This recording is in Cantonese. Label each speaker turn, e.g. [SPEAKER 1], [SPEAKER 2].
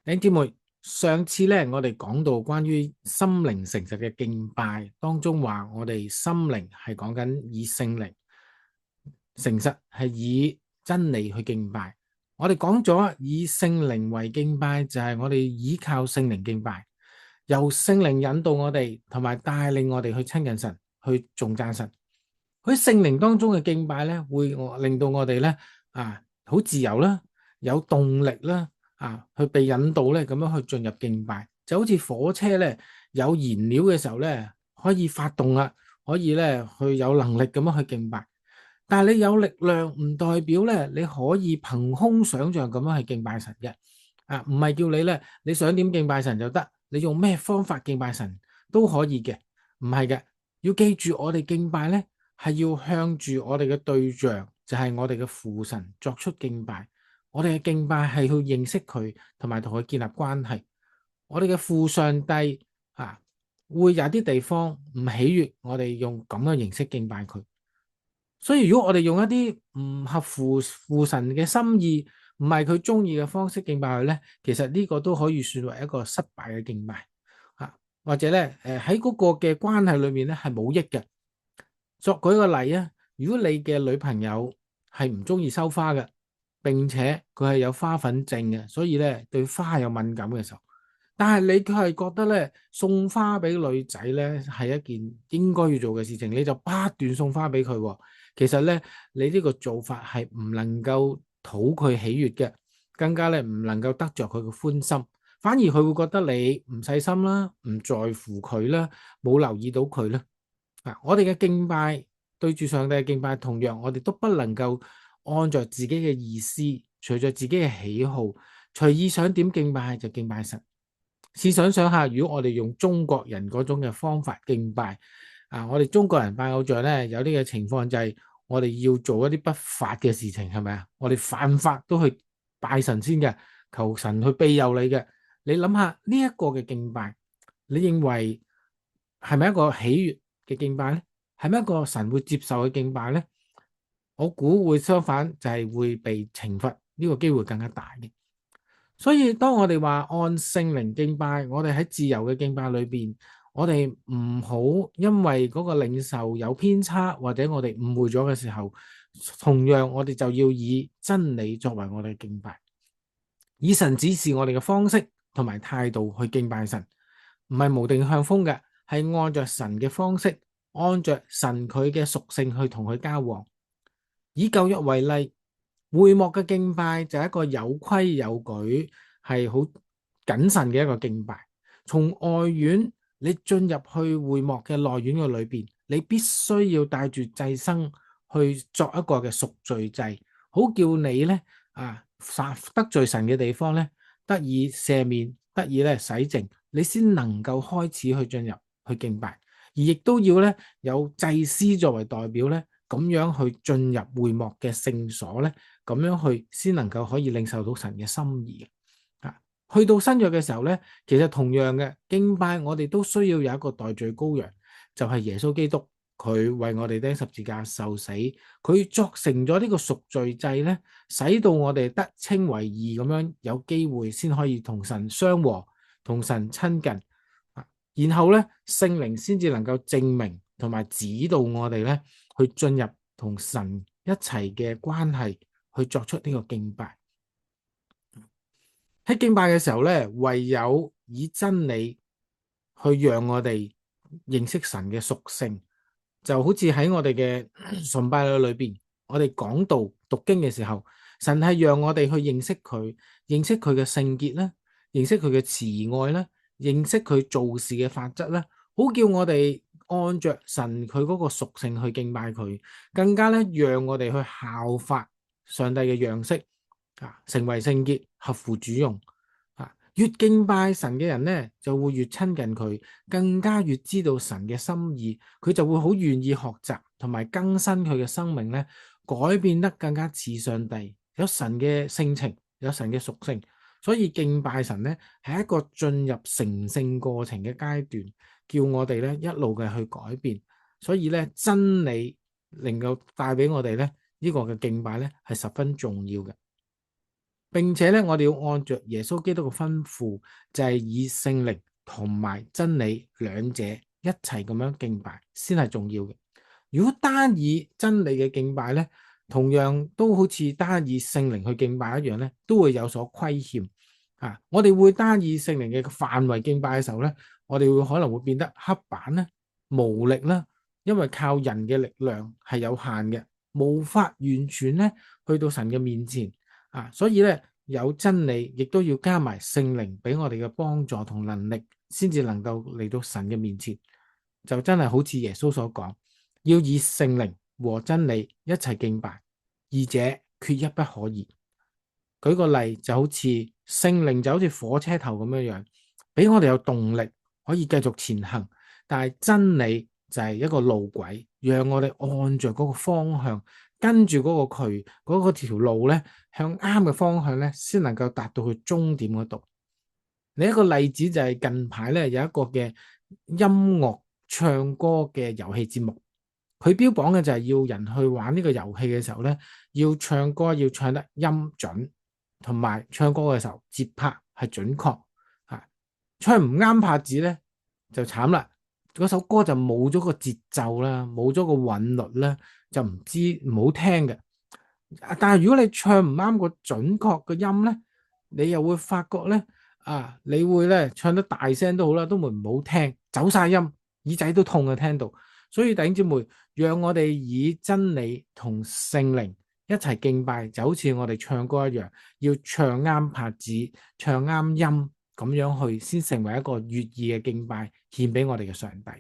[SPEAKER 1] 弟兄姊妹，上次咧我哋講到關於心靈誠實嘅敬拜，當中話我哋心靈係講緊以聖靈，誠實係以真理去敬拜。我哋講咗以聖靈為敬拜，就係我哋依靠聖靈敬拜，由聖靈引導我哋，同埋帶領我哋去親近神，去頌讚神。喺聖靈當中嘅敬拜咧，會令到我哋咧好自由啦，有動力啦，去被引導咧，咁樣去進入敬拜，就好似火車咧有燃料嘅時候咧，可以發動啦，可以咧去有能力咁樣去敬拜。但係你有力量唔代表咧，你可以憑空想象咁樣去敬拜神嘅。唔係叫你咧，你想點敬拜神就得，你用咩方法敬拜神都可以嘅，唔係嘅。要記住，我哋敬拜咧係要向住我哋嘅對象，就係我哋嘅父神作出敬拜。我哋嘅敬拜係去認識佢，同埋同佢建立關係。我哋嘅父上帝會有啲地方唔喜悅我哋用咁嘅形式敬拜佢。所以如果我哋用一啲唔合乎父神嘅心意，唔係佢中意嘅方式敬拜佢咧，其實呢個都可以算為一個失敗嘅敬拜或者咧喺嗰個嘅關係裏面咧係冇益嘅。作舉個例啊，如果你嘅女朋友係唔中意收花嘅，並且佢係有花粉症嘅，所以咧對花有敏感嘅時候，但係你佢係覺得咧送花俾女仔咧係一件應該要做嘅事情，你就不斷送花俾佢喎。其實咧你呢個做法係唔能夠討佢喜悅嘅，更加咧唔能夠得着佢嘅歡心，反而佢會覺得你唔細心啦，唔在乎佢啦，冇留意到佢啦。我哋嘅敬拜對住上帝嘅敬拜，同樣我哋都不能夠按照自己嘅意思，隨着自己嘅喜好，隨意想點敬拜就敬拜神。試想想下，如果我哋用中國人嗰種嘅方法敬拜，我哋中國人拜偶像咧，有啲嘅情況就係我哋要做一啲不法嘅事情，係咪啊？我哋犯法都去拜神先嘅，求神去庇佑你嘅。你諗下呢一個嘅敬拜，你認為係咪一個喜悅嘅敬拜咧？係咪一個神會接受嘅敬拜咧？我估會相反，就係會被懲罰，呢個機會更加大嘅。所以當我哋話按聖靈敬拜，我哋喺自由嘅敬拜裏邊，我哋唔好因為嗰個領袖有偏差，或者我哋誤會咗嘅時候，同樣我哋就要以真理作為我哋嘅敬拜，以神指示我哋嘅方式同埋態度去敬拜神，唔係無定向風嘅，係按着神嘅方式，按着神佢嘅屬性去同佢交往。以舊約為例，會幕嘅敬拜就係一個有規有矩，係好謹慎嘅一個敬拜。從外院你進入去會幕嘅內院嘅裏邊，你必須要帶住祭牲去作一個嘅贖罪祭，好叫你咧得罪神嘅地方咧得以赦免，得以咧洗淨，你先能夠開始去進入去敬拜，而亦都要咧有祭司作為代表咧。咁樣去進入會幕嘅聖所咧，咁樣去先能夠可以領受到神嘅心意嘅。去到新約嘅時候咧，其實同樣嘅敬拜，我哋都需要有一個代罪羔羊，就係耶穌基督，佢為我哋釘十字架受死，佢作成咗呢個贖罪祭咧，使到我哋得稱為義，咁樣有機會先可以同神相和，同神親近。然後咧，聖靈先至能夠證明同埋指導我哋咧，去進入同神一齊嘅關係，去作出呢個敬拜。喺敬拜嘅時候咧，唯有以真理去讓我哋認識神嘅屬性，就好似喺我哋嘅崇拜裏邊，我哋講道讀經嘅時候，神係讓我哋去認識佢，認識佢嘅聖潔啦，認識佢嘅慈愛啦，認識佢做事嘅法則啦，好叫我哋按着神佢嗰個屬性去敬拜佢，更加咧讓我哋去效法上帝嘅樣式成為聖潔，合乎主用。越敬拜神嘅人咧，就會越親近佢，更加越知道神嘅心意，佢就會好願意學習同埋更新佢嘅生命咧，改變得更加似上帝，有神嘅性情，有神嘅屬性。所以敬拜神咧係一個進入成聖過程嘅階段，叫我哋咧一路嘅去改變。所以咧真理能夠帶俾我哋咧呢個嘅敬拜咧係十分重要嘅。並且咧，我哋要按着耶穌基督嘅吩咐，就係以聖靈同埋真理兩者一齊咁樣敬拜，先係重要嘅。如果單以真理嘅敬拜咧，同樣都好似單以聖靈去敬拜一樣咧，都會有所虧欠啊！我哋會單以聖靈嘅範圍敬拜嘅時候咧，我哋會可能會變得刻板咧、無力啦，因為靠人嘅力量係有限嘅，無法完全咧去到神嘅面前啊！所以咧，有真理亦都要加埋聖靈俾我哋嘅幫助同能力，先至能夠嚟到神嘅面前。就真係好似耶穌所講，要以聖靈和真理一齊敬拜，二者缺一不可移。舉個例，就好似聖靈就好似火車頭咁樣樣，俾我哋有動力可以繼續前行。但係真理就係一個路軌，讓我哋按着嗰個方向，跟住嗰個渠嗰個條路咧，向啱嘅方向咧，先能夠達到去終點嗰度。另一個例子就係近排咧有一個嘅音樂唱歌嘅遊戲節目，佢標榜嘅就係要人去玩呢個遊戲嘅時候咧，要唱歌要唱得音準，同埋唱歌嘅時候節拍係準確啊，唱唔啱拍子咧就慘啦，嗰首歌就冇咗個節奏啦，冇咗個韻律啦，就唔好聽嘅。但係如果你唱唔啱個準確嘅音咧，你又會發覺咧你會咧唱得大聲都好啦，都會唔好聽，走晒音，耳仔都痛啊聽到。所以弟兄姊妹，讓我哋以真理同聖靈一齊敬拜，就好似我哋唱歌一樣，要唱啱拍子，唱啱音，咁樣去先成為一個悅意嘅敬拜，獻俾我哋嘅上帝。